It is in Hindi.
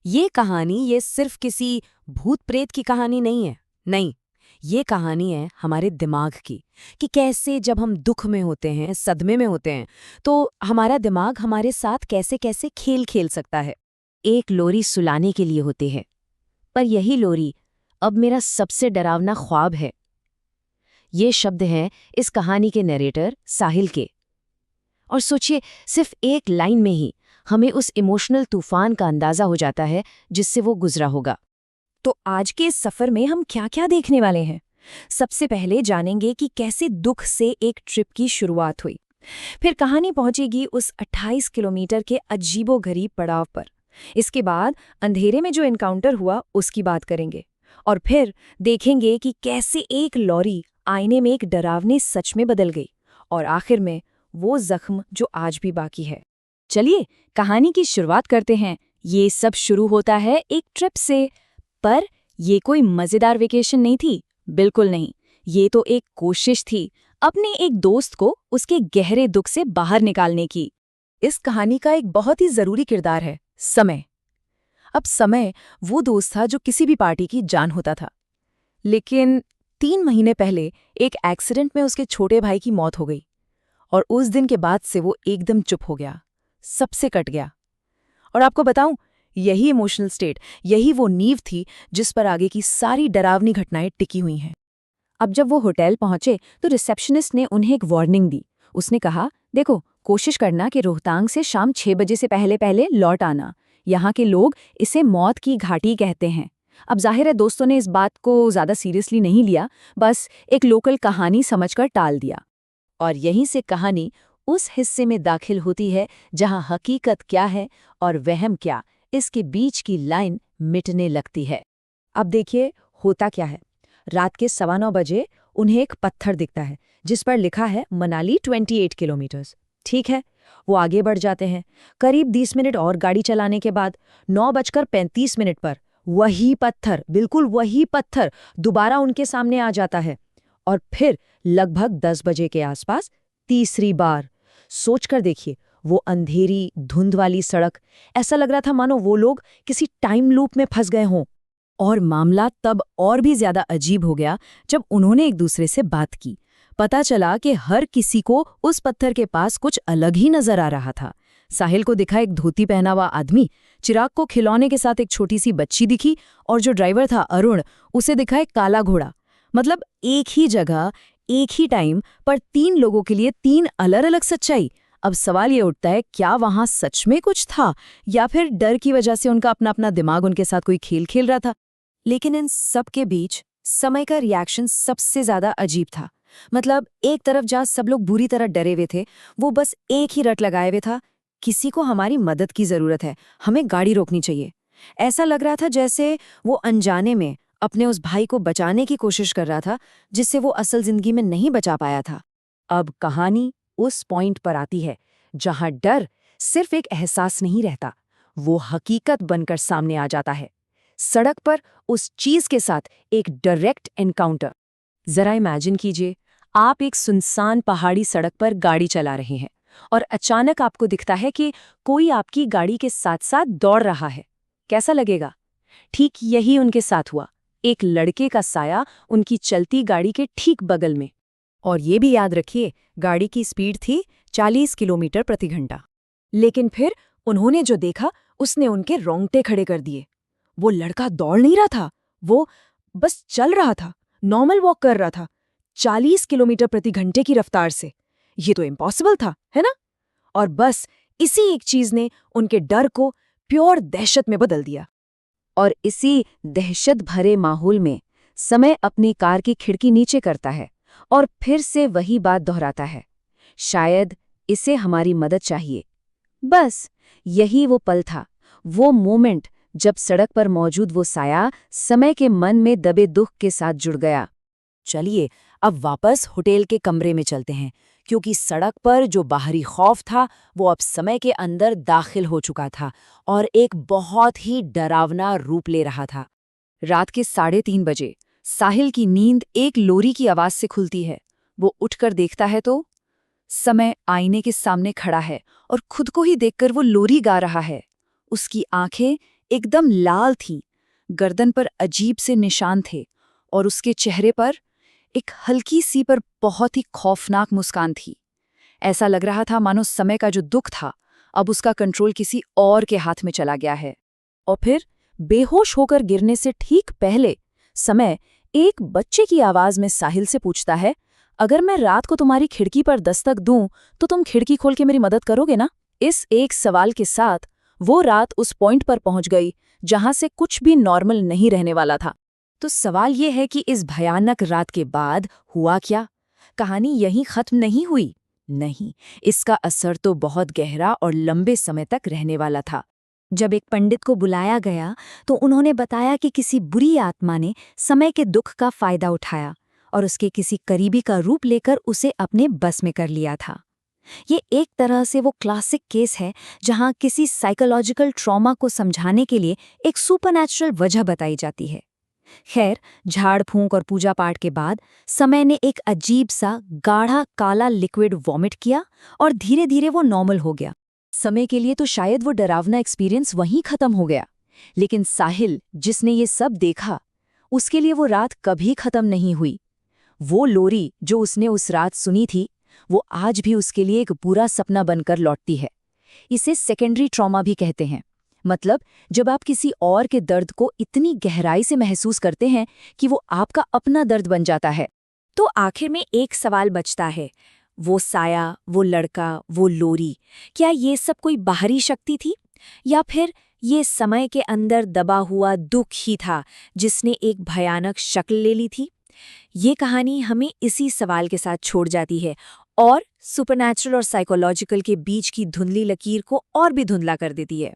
ये कहानी ये सिर्फ किसी भूत प्रेत की कहानी नहीं है। नहीं, ये कहानी है हमारे दिमाग की कि कैसे जब हम दुख में होते हैं, सदमे में होते हैं, तो हमारा दिमाग हमारे साथ कैसे कैसे खेल खेल सकता है। एक लोरी सुलाने के लिए होती है, पर यही लोरी अब मेरा सबसे डरावना ख्वाब है। ये शब्द हैं इस कहानी के नरेटर साहिल के। और सोचिए, सिर्फ एक लाइन में ही हमें उस इमोशनल तूफान का अंदाजा हो जाता है जिससे वो गुजरा होगा। तो आज के इस सफर में हम क्या क्या देखने वाले हैं? सबसे पहले जानेंगे कि कैसे दुख से एक ट्रिप की शुरुआत हुई। फिर कहानी पहुंचेगी उस 28 किलोमीटर के अजीबोगरीब पड़ाव पर। इसके बाद अंधेरे में जो एनकाउंटर हुआ उसकी बात करेंगे। और फिर देखेंगे कि कैसे एक लॉरी आईने में एक डरावनी सच में बदल गई। और आखिर में वो जख्म जो आज भी बाकी है। चलिए कहानी की शुरुआत करते हैं। ये सब शुरू होता है एक ट्रिप से। पर ये कोई मजेदार वेकेशन नहीं थी, बिल्कुल नहीं। ये तो एक कोशिश थी अपने एक दोस्त को उसके गहरे दुख से बाहर निकालने की। इस कहानी का एक बहुत ही जरूरी किरदार है समय। अब समय वो दोस्त था जो किसी भी पार्टी की जान होता था, लेकिन 3 महीने पहले एक एक्सीडेंट में उसके छोटे भाई की मौत हो गई। और उस दिन के बाद से वो एकदम चुप हो गया, सबसे कट गया। और आपको बताऊं, यही इमोशनल स्टेट, यही वो नींव थी जिस पर आगे की सारी डरावनी घटनाएं टिकी हुई हैं। अब जब वो होटल पहुंचे तो रिसेप्शनिस्ट ने उन्हें एक वार्निंग दी। उसने कहा, देखो, कोशिश करना कि रोहतांग से शाम 6 बजे से पहले पहले लौट आना। यहाँ के लोग इसे मौत की घाटी कहते हैं। अब जाहिर है दोस्तों ने इस बात को ज़्यादा सीरियसली नहीं लिया, बस एक लोकल कहानी समझकर टाल दिया। और यहीं से कहानी उस हिस्से में दाखिल होती है जहां हकीकत क्या है और वहम क्या, इसके बीच की लाइन मिटने लगती है। अब देखिए होता क्या है। रात के 9:15 बजे उन्हें एक पत्थर दिखता है जिस पर लिखा है मनाली 28 किलोमीटर्स। ठीक है, वो आगे बढ़ जाते हैं। करीब 20 मिनट और गाड़ी चलाने के बाद 9:35 पर वही पत्थर, बिल्कुल वही पत्थर दोबारा उनके सामने आ जाता है। और फिर लगभग 10 बजे के आसपास तीसरी बार। सोचकर देखिए, वो अंधेरी धुंध वाली सड़क, ऐसा लग रहा था मानो वो लोग किसी टाइम लूप में फंस गए हों। और मामला तब और भी ज्यादा अजीब हो गया जब उन्होंने एक दूसरे से बात की। पता चला कि हर किसी को उस पत्थर के पास कुछ अलग ही नजर आ रहा था। साहिल को दिखा एक धोती पहना हुआ आदमी, चिराग को खिलौने के साथ एक छोटी सी बच्ची दिखी, और जो ड्राइवर था अरुण, उसे दिखा एक काला घोड़ा। मतलब एक ही जगह, एक ही टाइम पर 3 लोगों के लिए 3 अलग अलग सच्चाई। अब सवाल ये उठता है, क्या वहां सच में कुछ था या फिर डर की वजह से उनका अपना अपना दिमाग उनके साथ कोई खेल खेल रहा था? लेकिन इन सब के बीच समय का रिएक्शन सबसे ज्यादा अजीब था। मतलब एक तरफ जहां सब लोग बुरी तरह डरे हुए थे, वो बस एक ही रट लगाए हुए था, किसी को हमारी मदद की जरूरत है, हमें गाड़ी रोकनी चाहिए। ऐसा लग रहा था जैसे वो अनजाने में अपने उस भाई को बचाने की कोशिश कर रहा था जिससे वो असल जिंदगी में नहीं बचा पाया था। अब कहानी उस पॉइंट पर आती है जहां डर सिर्फ एक एहसास नहीं रहता, वो हकीकत बनकर सामने आ जाता है। सड़क पर उस चीज के साथ एक डायरेक्ट एनकाउंटर। जरा इमेजिन कीजिए, आप एक सुनसान पहाड़ी सड़क पर गाड़ी चला रहे हैं और अचानक आपको दिखता है कि कोई आपकी गाड़ी के साथ साथ दौड़ रहा है। कैसा लगेगा? ठीक यही उनके साथ हुआ। एक लड़के का साया उनकी चलती गाड़ी के ठीक बगल में। और ये भी याद रखिए, गाड़ी की स्पीड थी 40 किलोमीटर प्रति घंटा। लेकिन फिर उन्होंने जो देखा उसने उनके रोंगटे खड़े कर दिए। वो लड़का दौड़ नहीं रहा था, वो बस चल रहा था, नॉर्मल वॉक कर रहा था, 40 किलोमीटर प्रति घंटे की रफ्तार से। ये तो इम्पॉसिबल था, है ना? और बस इसी एक चीज ने उनके डर को प्योर दहशत में बदल दिया। और इसी दहशत भरे माहौल में समय अपनी कार की खिड़की नीचे करता है और फिर से वही बात दोहराता है, शायद इसे हमारी मदद चाहिए। बस यही वो पल था, वो मोमेंट जब सड़क पर मौजूद वो साया समय के मन में दबे दुख के साथ जुड़ गया। चलिए अब वापस होटल के कमरे में चलते हैं, क्योंकि सड़क पर जो बाहरी खौफ था वो अब समय के अंदर दाखिल हो चुका था और एक बहुत ही डरावना रूप ले रहा था। रात के 3:30 बजे साहिल की नींद एक लोरी की आवाज से खुलती है। वो उठकर देखता है तो समय आईने के सामने खड़ा है और खुद को ही देखकर वो लोरी गा रहा है। उसकी आंखें एकदम लाल थी, गर्दन पर अजीब से निशान थे और उसके चेहरे पर एक हल्की सी पर बहुत ही खौफनाक मुस्कान थी। ऐसा लग रहा था मानो समय का जो दुख था अब उसका कंट्रोल किसी और के हाथ में चला गया है। और फिर बेहोश होकर गिरने से ठीक पहले समय एक बच्चे की आवाज में साहिल से पूछता है, अगर मैं रात को तुम्हारी खिड़की पर दस्तक दूं तो तुम खिड़की खोल के मेरी मदद करोगे ना? इस एक सवाल के साथ वो रात उस पॉइंट पर पहुंच गई जहां से कुछ भी नॉर्मल नहीं रहने वाला था। तो सवाल ये है कि इस भयानक रात के बाद हुआ क्या? कहानी यहीं खत्म नहीं हुई। नहीं, इसका असर तो बहुत गहरा और लंबे समय तक रहने वाला था। जब एक पंडित को बुलाया गया तो उन्होंने बताया कि किसी बुरी आत्मा ने समय के दुख का फायदा उठाया और उसके किसी करीबी का रूप लेकर उसे अपने बस में कर लिया था। ये एक तरह से वो क्लासिक केस है जहां किसी साइकोलॉजिकल ट्रॉमा को समझाने के लिए एक सुपरनैचुरल वजह बताई जाती है। खैर, झाड़ फूंक और पूजा पाठ के बाद समय ने एक अजीब सा गाढ़ा काला लिक्विड वॉमिट किया और धीरे धीरे वो नॉर्मल हो गया। समय के लिए तो शायद वो डरावना एक्सपीरियंस वहीं खत्म हो गया, लेकिन साहिल, जिसने ये सब देखा, उसके लिए वो रात कभी खत्म नहीं हुई। वो लोरी जो उसने उस रात सुनी थी, वो आज भी उसके लिए एक बुरा सपना बनकर लौटती है। इसे सेकेंडरी ट्रॉमा भी कहते हैं। मतलब जब आप किसी और के दर्द को इतनी गहराई से महसूस करते हैं कि वो आपका अपना दर्द बन जाता है। तो आखिर में एक सवाल बचता है, वो साया, वो लड़का, वो लोरी, क्या ये सब कोई बाहरी शक्ति थी या फिर ये समय के अंदर दबा हुआ दुख ही था जिसने एक भयानक शक्ल ले ली थी? ये कहानी हमें इसी सवाल के साथ छोड़ जाती है और सुपरनैचुरल और साइकोलॉजिकल के बीच की धुंधली लकीर को और भी धुंधला कर देती है।